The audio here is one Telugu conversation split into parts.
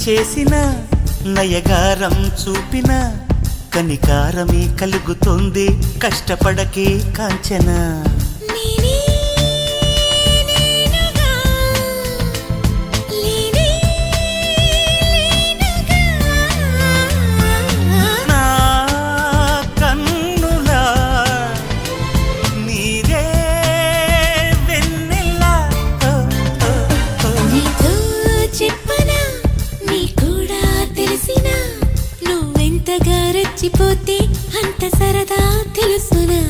చేసిన నయగారం చూపిన కనికారమే కలుగుతుంది కష్టపడకే కాంచన పోతే అంత సరదా తెలుసునా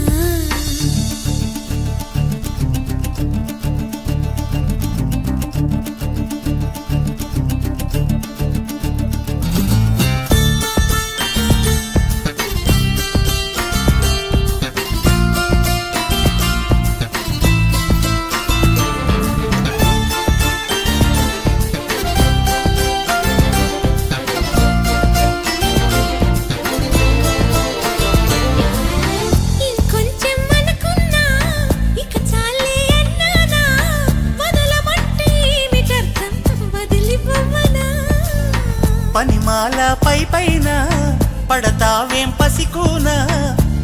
పనిమాల పైన పడతావేం పసికూన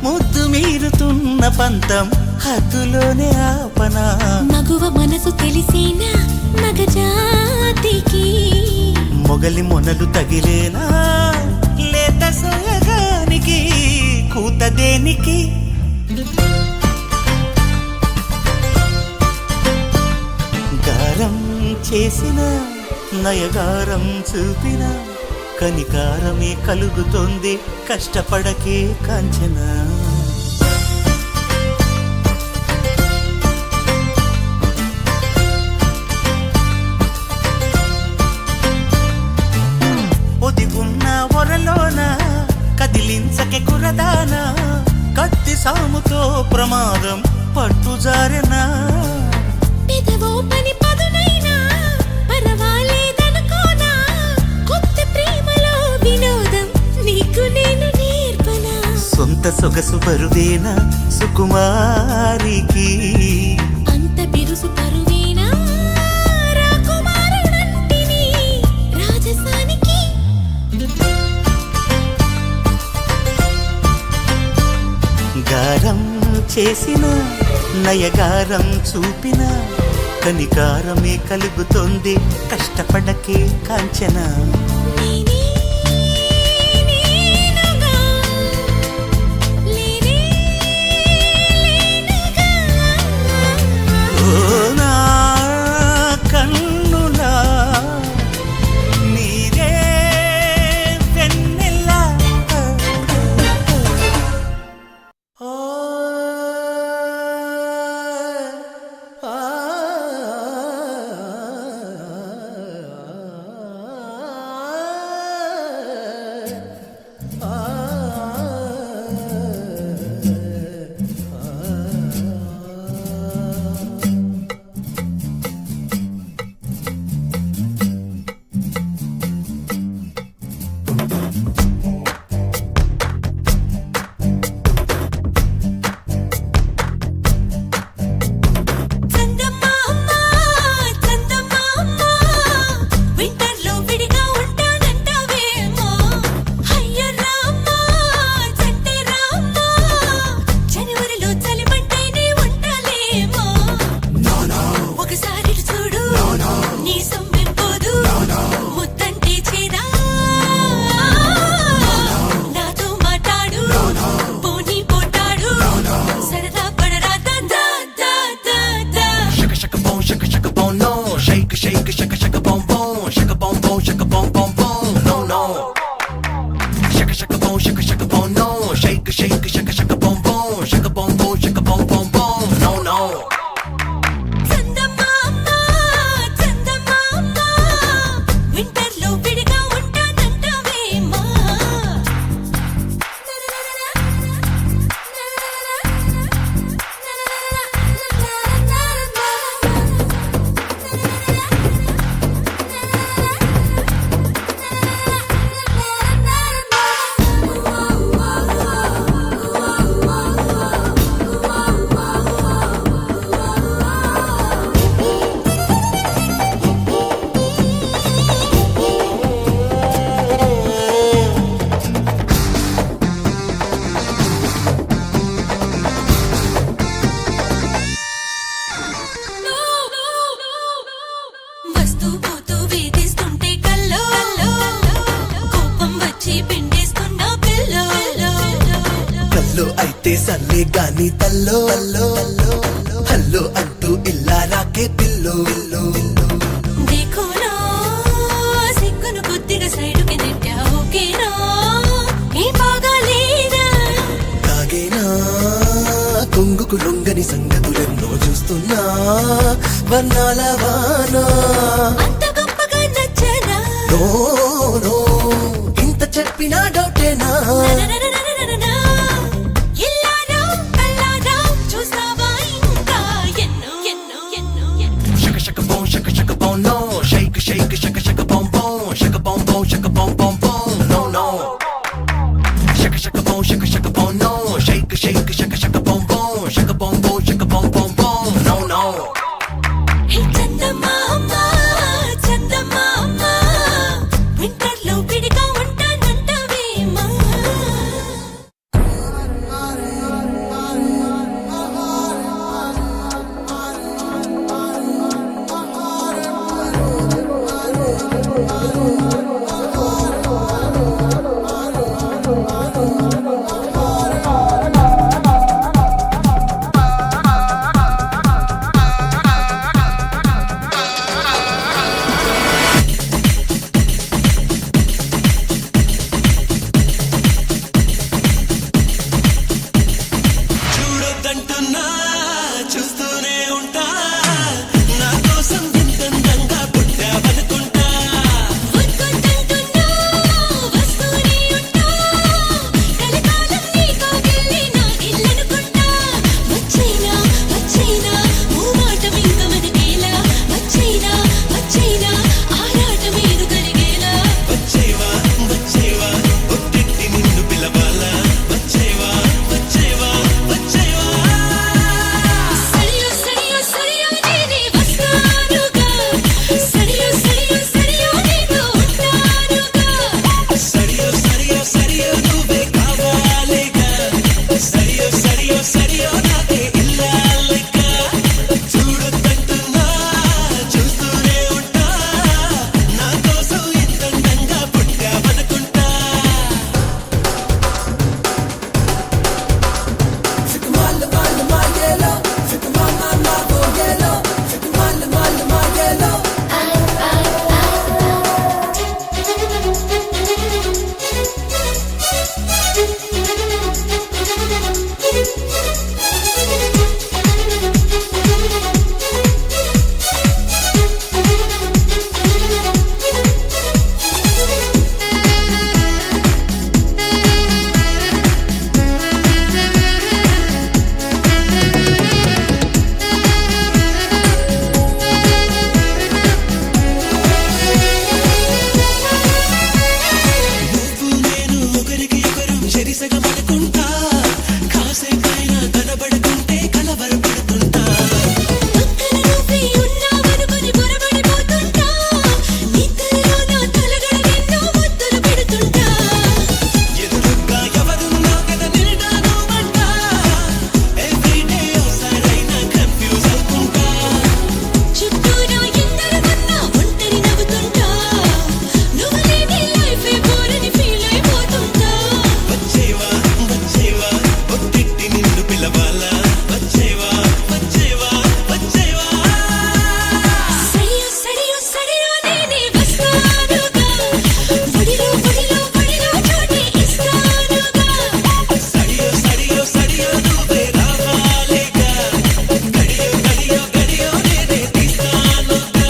ముద్దు మీరుతున్న పంతం హద్దులోనే ఆపనా మగువ మనసు తెలిసేనా మగజాతికి మొగలి మొనలు తగిలేనా లేత సోయగానికి కూత దేనికి గారం చేసిన నయగారం చూపిన కనికారమే కలుగుతోంది కష్టపడకే కాంచన ఒదిగున్న ఒరలోన కదిలించకే కురదాన కత్తి సాముతో ప్రమాదం పట్టుజారెనా పెదవో పని పదునైనా పరవాలేదనుకోనా కొత్త ప్రేమలో వినోదం నీకు నేను నేర్పనా సొంత సొగసు బరువేనా సుకుమారికి అంత బిరుసు పరువేనా రాకుమారుడంటిని రాజసానికి గారం చేసిన నయగారం చూపిన కనికారమే కలుగుతోంది కష్టపడకే కాంచన సర్లే గాని తల్లో హల్లో అంటూ ఇల్లా రాకే పిల్లో देखोना సిగ్గును కొద్దిగా సైడుకి నెట్టా ఓకేనా ఏ బాగాలేనా తాగేనా కొంగుకు లొంగని సంగతులెన్నో చూస్తున్నా వర్ణాల వానా అంత గొప్పగా నచ్చనా నో నో ఇంత చెప్పినా డౌటేనా ననననననననా. ఇల్లారా, కల్లారా, చూస్తావా ఇంకా ఎన్నో ఎన్నో ఎన్నో ఎన్నో shaka boom no shake shaka boom shaka boom shaka boom no no shaka boom no shake shaka boom shaka boom no no హే చందమామ చందమామ వింటర్లో విడిగా ఉంటానంటవేమా చూడొద్దంటున్నా చూస్తూనే ఉంటా నా కోసం ఇంతంగా పుట్టావనుకుంటా వద్దంటున్నా వస్తూనే ఉంటా కలకాలం నీతో గిల్లి నా ఇల్లనుకుంటా వచ్చైనా వచ్చైనా ఓ మాట ఇంక మనకేలా వచ్చైనా వచ్చైనా ఆరాటం ఏదు కలిగేలా వచ్చేవా ఒట్టిట్టి నిన్ను పిలవాలా వచ్చేవా సడియో సడియో సడియో నేనే వస్తానుగా సడియో సడియో సడియో నీతో ఉంటానుగా సరియో నువ్వే కావాలిగా సరియో నాకే ఇల్లాలిక చూడొద్దంటున్నా చూస్తూనే ఉంటా నా కోసం ఇంతంగా పుట్టావనుకుంటా నువ్వు నేను ఒకరికి ఒకరు చెరిసగ పడుకుంటా కాసేపైనా కనబడుతుంటే కలవరపడుతుంటా పక్కన నువ్వే ఉన్నావనుకొని పొరబడిపోతుంటా నిద్రలో నా తలగడ ఎన్నో ముద్దులు పెడుతుంటా ఎదురుగా ఎవరున్నా కదా నిండాను అంట ఎవ్రీడే ఒకసారైనా కన్ఫ్యూజ్ అవుతుంటా చుట్టూరా ఎందరమన్నా ఒంటరి నవ్వుతుంటా నువ్వు లేని లైఫే బోరని ఫీల్ అయిపోతుంటా వచ్చేవా ఒట్టిట్టి నిన్ను పిలవాలా వచ్చేవా సడియో సడియో నేనే వస్తానుగా బడిలో చోటే ఇస్తానుగా సరియో నువ్వే రావాలిగా గడియో నేనే తీస్తానుగా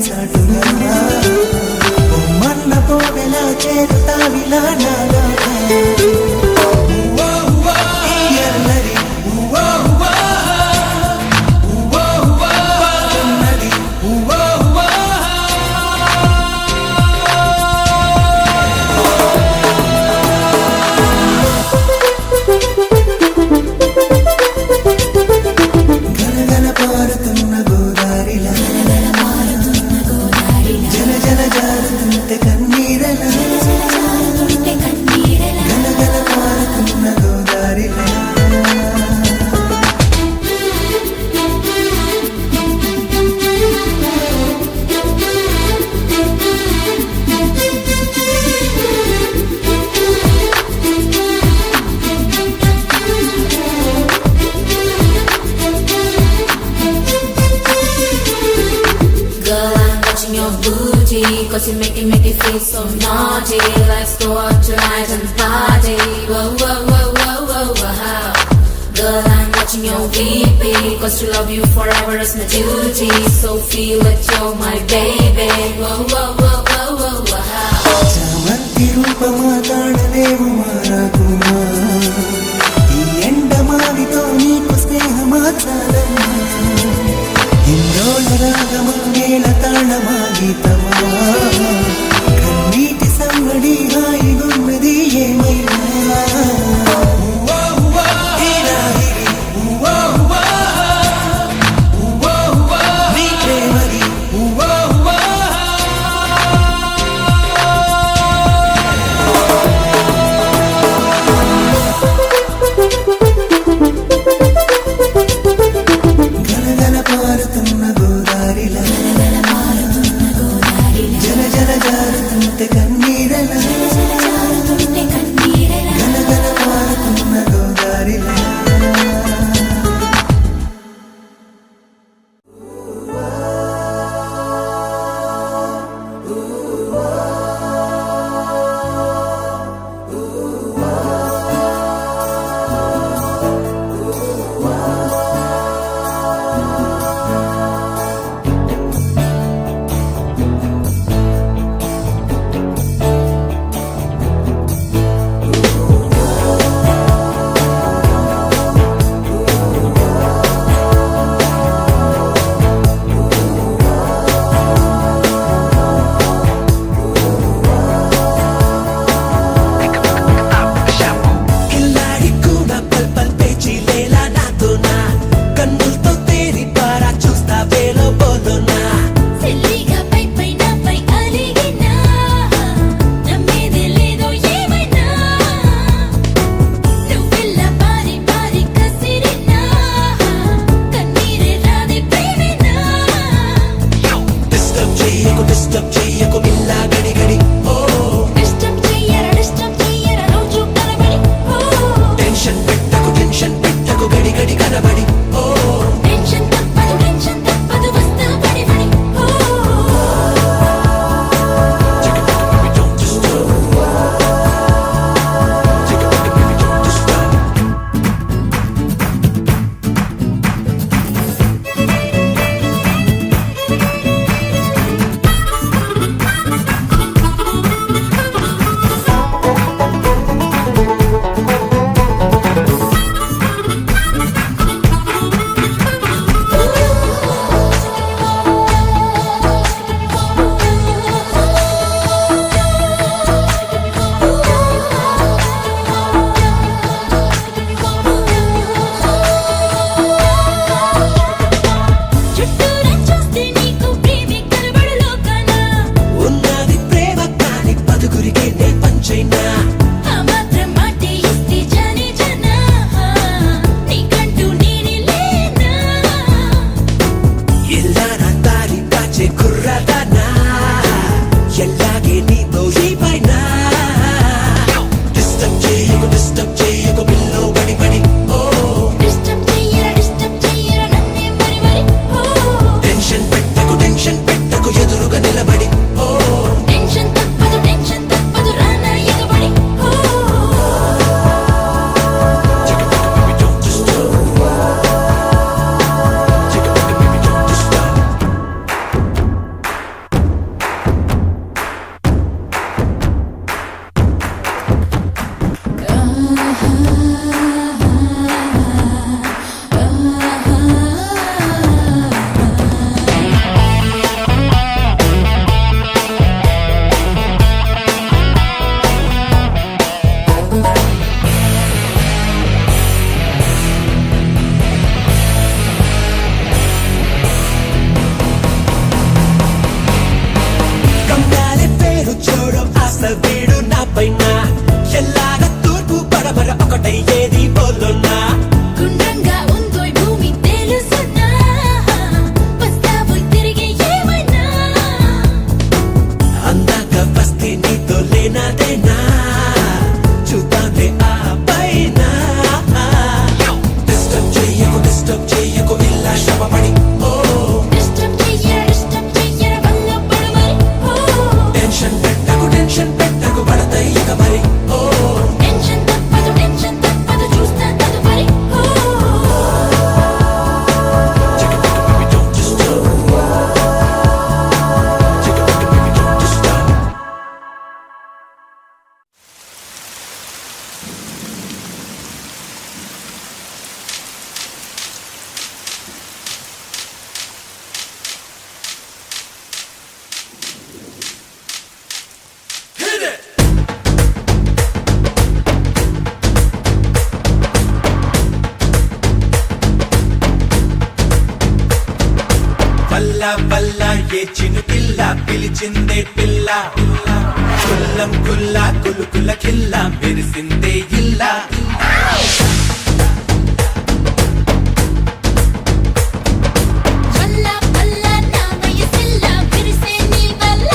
చాటుగా మన్న పోవెలా చేరుతావిలా నాలాగా ఎల్లరి ఉన్నది గలగల పారుతున్న గోదారిలా జల జల జారుతుంటే కన్నీరలా గలగల పారుతున్న గోదారిలా Girl, I'm watching your booty, 'cause you make it feel so naughty. Let's go out tonight and party. Whoa, whoa, whoa, whoa, whoa, whoa. Girl, I'm watching your VP, 'cause to love you forever is my duty. So feel it, you're my baby. Whoa, whoa, whoa, whoa, whoa, whoa. చామంతి రూపమా తాళలేవు మారాకుమా ఈ ఎండమావితో నీకు స్నేహమా చాలమ్మా హిందోళ రాగమా మేళ తాళమా గీతమా కన్నీటి సంగడి హాయిగున్నది ఏమైనా హీరాహిరి, నీ ప్రేమది గలగల పారుతున్న గోదారిలా జల జల జారుతుంటే కన్నీరలా గలగల పారుతున్న గోదారిలా సిల్లిగా పై పైన పై అలిగినా నమ్మేది లేదు ఏమైనా నువ్వెల్ల పారి పారి కసిరినా కన్నీరే రాది ప్రేమేనా డిస్టర్బ్ చెయ్యకు మిల్లా గడి గడి డిస్టర్బ్ చెయ్యరా రోజు కలబడి టెన్షన్ పెట్టకు గడి గడి కనబడి టెన్షన్ తప్పదు వస్తా పడి పడి Don't disturb. Don't disturb. చినుకిల్లా పిలిచిందే పిల్ల కుల్లం కుల్లా కులుకుల కిల్లా మెరిసిందే ఇల్లా వల్ల వల్ల నా వయసిల్ల విరిసే నీ వల్ల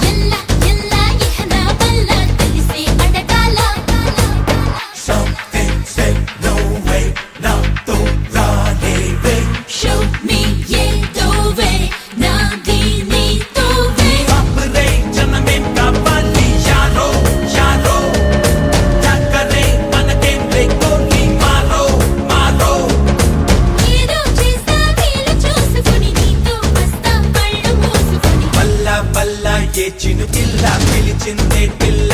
ఎల్ల ఎల్ల ఇహన వల్ల తెలిసే అడగాల Something said no way నాతో రాలేవే షో మీ ఏదో వే నాది నీతో వే అప్పుడే జనమేం కావాలి యారో యారో టక్కరే మనకేం లేకోని మారో మారో ఏదో చేస్తా వీలు చూసుకొని నీతో వస్తా కళ్ళు మూసుకొని వల్ల వల్ల ఏ చినుకిల్లా పిలిచిందే పిల్ల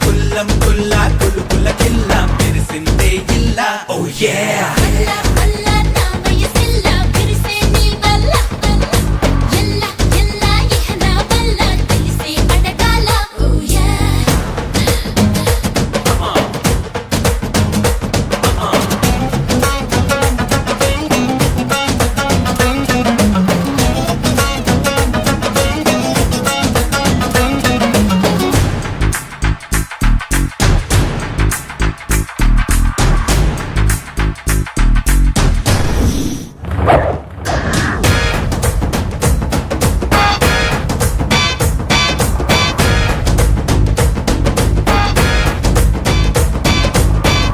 కుల్లం కుల్లా కులుకుల కిల్లా మెరిసిందే ఇల్లా ఓ యా వల్ల వల్ల నా వయసిల్ల విరిసే నీ వల్ల ఎల్ల ఎల్ల ఇహన వల్ల తెలిసే అడగాల ఓ యా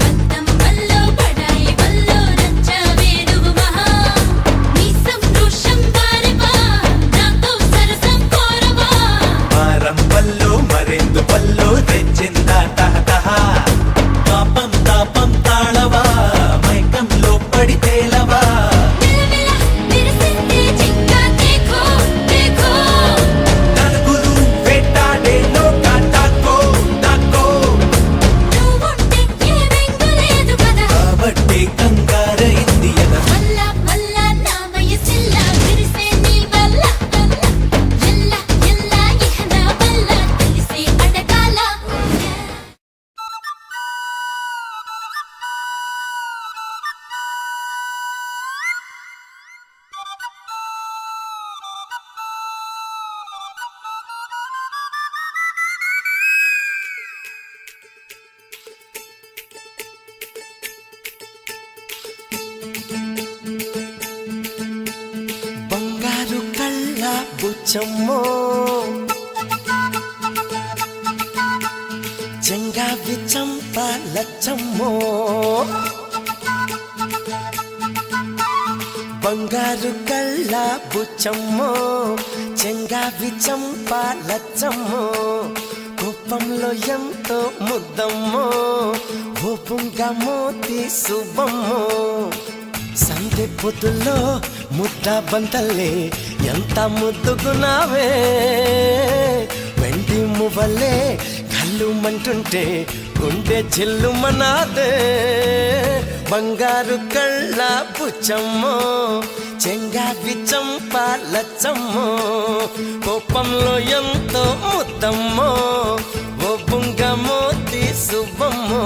పంతం వల్లో పడాయి వల్లో రచ్చ వేడువు మహా నీ సంతోషం బారవా నాతో సరసం కోరవా మారం పల్లో మరెందు పల్లో తెచ్చిందా తహతహ పాపం తాపం తాళవా మైకంలో పడి తేలవా నిలమిల విరిసిందే జింక దేఖో దేఖో నలుగురు వెంటాడే లోక తాకో తాకో నువ్వుంటే ఏ బెంగ లేదు కదా కాబట్టి కంగారైంది ఎద వల్ల వల్ల నా వయసిల్ల విరిసే నీ వల్ల ఎల్ల ఎల్ల ఇహన వల్ల తెలిసే అడగాల బంగారు కళ్ళ బుచ్చమ్మో చెంగావి చంప లచ్చమ్మో బంగారు కళ్ళ బుచ్చమ్మో చెంగావి చంప లచ్చమ్మో కోపంలో ఎంతో ముద్దమ్మో ఓపుంగా మోతి శుభమ్మో సందె పొద్దుల్లో ముద్ద బంతల్లే ఎంత ముద్దుగున్నావే వెండి మువ్వలే కళ్ళు మంటుంటే గుండె చిల్లుమనాదే బంగారు కళ్ళ పుచ్చమ్మో చెంగావి చంప లచ్చమ్మో కోపంలో ఎంతో ముద్దమ్మో ఓ బుంగ మోతి శుభమ్మో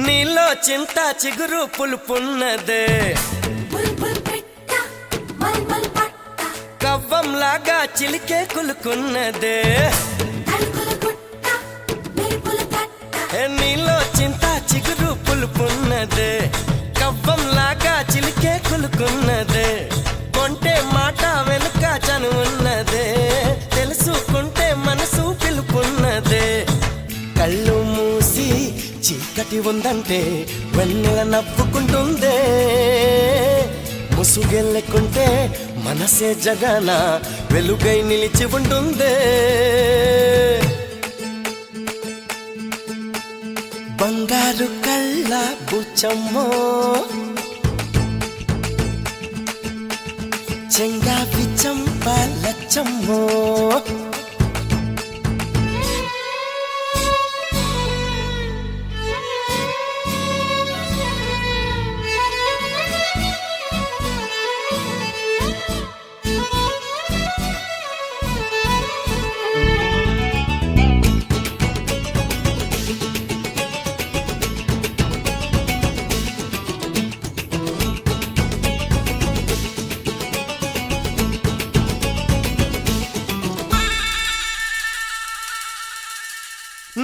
నీలో చింత చిగురు పులుపున్నదే బుల్బుల్ పెట్ట మల్మల్ పట్ట కవ్వంలాగా చిలికే కులుకున్నదే తలుకుల గుట్ట మెరుపుల తట్ట నీలో చింత చిగురు పులుపున్నదే కవ్వంలాగా చిలికే కులుకున్నదే కొంటే మాట వెనుక చనువున్నదే తెలుసుకుంటే మనసు పిలుపున్నదే కళ్ళు మూసి చీకటి ఉందంటే వెన్నెల నవ్వుకుంటుందే ముసుగెళ్ళకుంటే మనసే జగన వెలుగై నిలిచి ఉంటుంది. బంగారు కళ్ళ బుచ్చమ్మో చెంగావి చంపాలచ్చమ్మో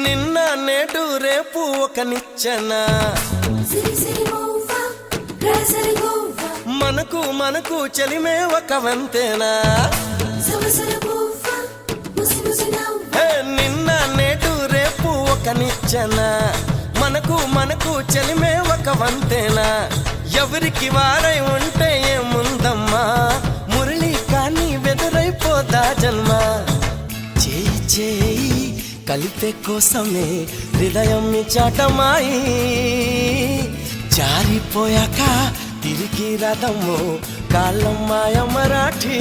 నిన్న నేడు రేపు ఒక నిచ్చెన City, city, move up, city, move up, మనకు చెలిమే ఒక వంతేనా. city, move up, musi, now. హే, నిన్న నేడు రేపు ఒక నిచ్చెన మనకు చెలిమే ఒక వంతేనా. ఎవరికి వారై ఉంటే ఏముందమ్మా, మురళి కానీ వెదురైపోదా జన్మ. చేయి చేయి కలిపే కోసమే హృదయం చాటమాయి, జారిపోయాక తిరిగి రథము కాలం మాయ మరాఠీ.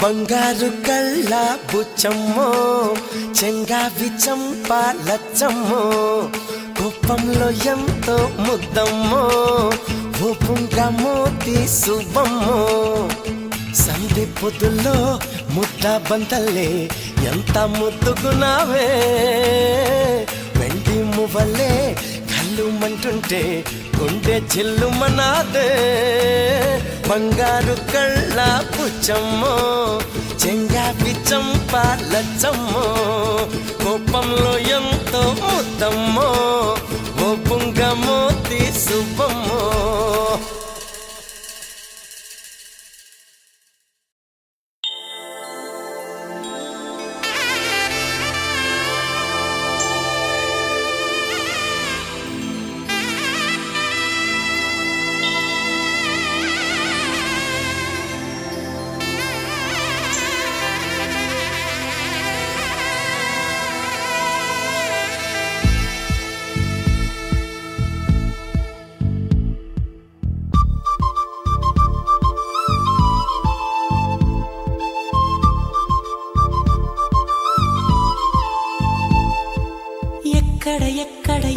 బంగారు కళ్ళ బుచ్చమ్మో చెంగావి చంపాలచ్చమ్మో, కోపంలో ఎంతో ముద్దమ్మో ఓ పుంగమోతి శుభమ్మో. సంధి పొద్దుల్లో ముద్ద బంతల్లే ఎంత ముద్దుకున్నావే, వెండి మువ్వలే కళ్ళు మంటుంటే గుండె చిల్లుమనాదే. బంగారు కళ్ళ పుచ్చమ్మో చెంగావి చంపాలచ్చమ్మో, కోపంలో ఎంతో ముద్దమ్మో ఓ పుంగమోతి శుభమ్మో.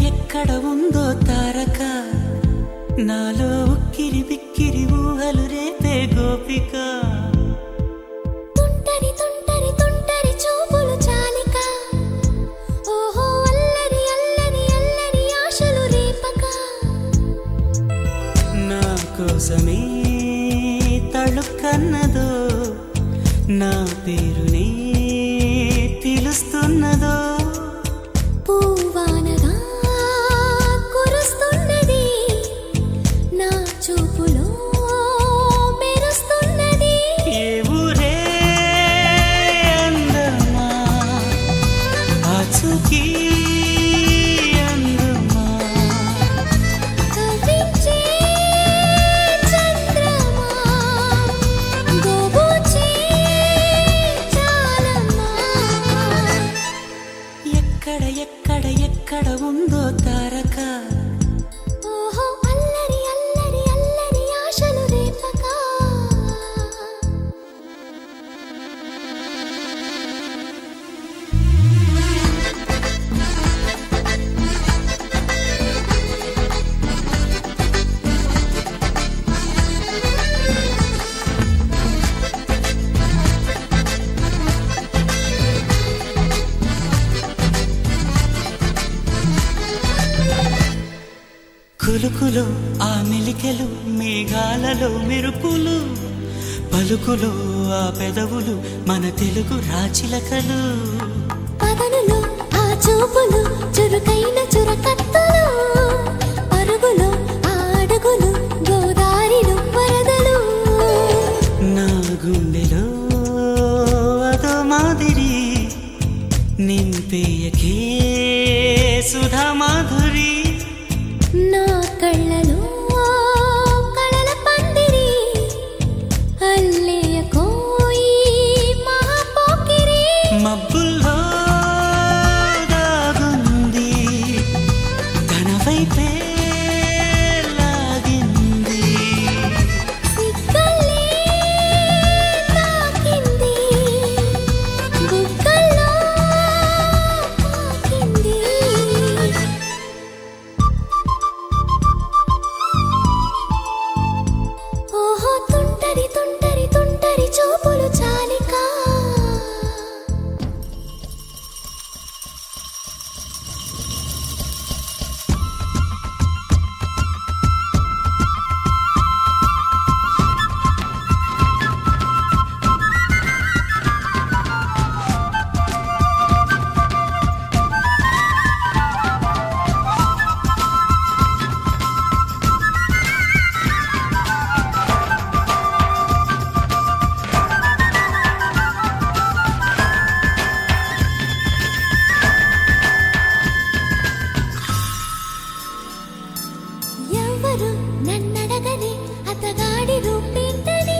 ఎక్కడ ఉందో తారక, నాలో ఉక్కిరి బిక్కిరి ఊహలు రేపే గోపిక. తుంటరి తుంటరి తుంటరి చూపులు చాలిక, ఓహో అల్లరి అల్లరి అల్లరి ఆశలు రేపక. నా కోసమే తళుక్కన్నదో, నా పేరునే పిలుస్తున్నదో. పూవానగా కురుస్తున్నది, నా చూపులో మెరుస్తున్నది. ఏ ఊరే అందమా, ఆచూకీ అందమా. కవ్వించే చంద్రమా, గోబూచే చాలమ్మా. ఎక్కడ ఉందో తారక, ఓహో అల్లరి అల్లరి అల్లరి ఆశలు రేపక. కులుకులో ఆ మెలికెలు, మేఘాలలో మెరుపులు, పలుకులో ఆ పెదవులు మన తెలుగు రాచిలకలు. పదనులో ఆ చూపులు చురుకైన చురకత్తులు, పరుగులో ఆ అడుగులు గోదారిలో వరదలు. నా గుండెలో అదో మాదిరి నింపేయకే సుధా మాధురి. నా ఎవరు నన్నడగనే అతగాడి రూపేంటని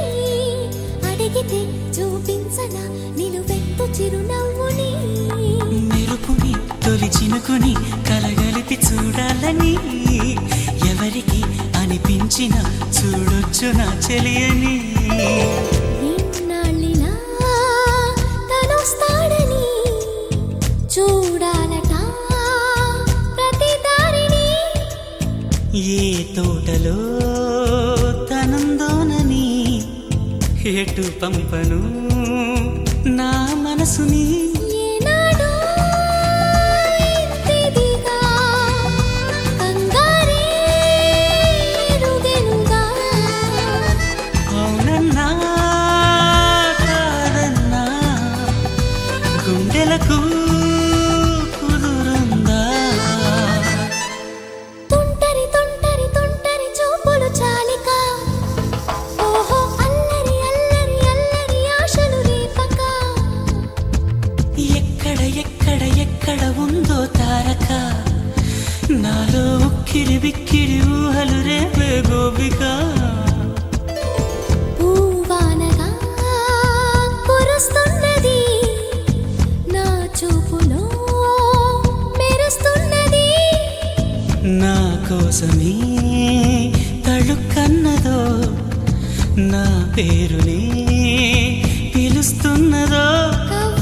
అడిగితే చూపించనా నిలువెత్తు చిరునవ్వుని మెరుపుని తొలి చినుకుని కలగలిపి చూడాలని ఎవరికి అనిపించిన చూడొచ్చు నా చెలియని నిన్నాళ్ళిలా తనొస్తాడని చూడాలట ప్రతి దారిని ఏ తోటలో తనందోనని ఎటు పంపను నా మనసుని ఏనాడో ఇంతిదిగా కంగారేరుగెనుగా అవునన్నా కాదన్నా గుండెలకు కుదురుందా తుంటరి తుంటరి తుంటరి చూపులు చాలిక ఓహో అల్లరి అల్లరి అల్లరి ఆశలు రేపక ఎక్కడ ఎక్కడ ఎక్కడ ఉందో తారక నాలో ఉక్కిరి బిక్కిరి ఊహలు రేపే గోపిక పూవానగా కురుస్తున్నది నా చూపులో మెరుస్తున్నది నా కోసమే తళుక్కన్నదో నా పేరుని పిలుస్తున్నదో కవ్వింతగా